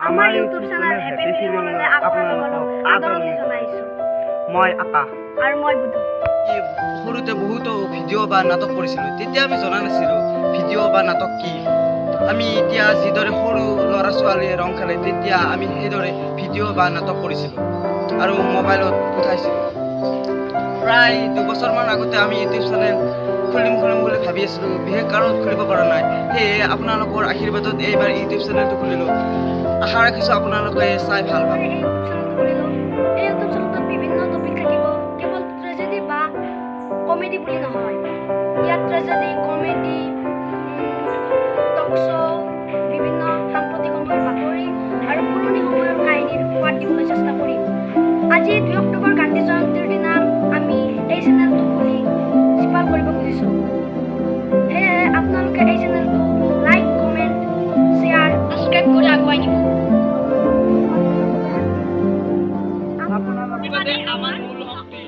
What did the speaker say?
আমাৰ YouTube channel happy ফিল্মলৈ আপোনালোকক আদৰণি জনাইছোঁ। মই আকাশ আৰু মই বুধু। সৰুতে বহুতো ভিডিঅ' বা নাটক কৰিছিলোঁ। তেতিয়া আমি জনা নাছিলোঁ ভিডিঅ' বা নাটক কি। আমি এতিয়া যিদৰে সৰু ল'ৰা ছোৱালীয়ে ৰং খেলে, তেতিয়া আমি সেইদৰে ভিডিঅ' বা নাটক কৰিছিলোঁ আৰু মোবাইলত উঠাইছিলোঁ। প্ৰায় 2 বছৰমান আগতে আমি ইউটিউব চেনেল খুলিম বুলি ভাবি আছিলোঁ, বিশেষ কাৰণত খুলিব পৰা নাই। সেয়ে আপোনালোকৰ আশীৰ্বাদত এইবাৰ ইউটিউব চেনেলটো খুলিলোঁ। আশা ৰাখিছোঁ আপোনালোকে চাই ভাল পাব। এই ইউটিউব চেনেলটো খুলিলোঁ। এই ইউটিউব চেনেলটোত বিভিন্ন টপিক থাকিব, কেৱল ট্ৰেজেডি বা কমেডি বুলি নহয়। ইয়াত ট্ৰেজেডি, কমেডি, টক শ্ব', বিভিন্ন সাম্প্ৰতিক সময়ৰ বাতৰি আৰু পুৰণি সময়ৰ কাহিনীৰ সোৱাদ দিবলৈ চেষ্টা কৰিম। আজি 2 অক্টোবৰ গান্ধী জয়ন্তীৰ দিনা আমি এই চেনেলটো খুলি জীপাল কৰিব খুজিছোঁ। সেয়েহে আপোনালোকে এই চেনেলটো লাইক, কমেণ্ট, শ্বেয়াৰ, ছাবস্ক্ৰাইব কৰি আগুৱাই নিব। আপোনালোকে আমাৰ মূল শক্তি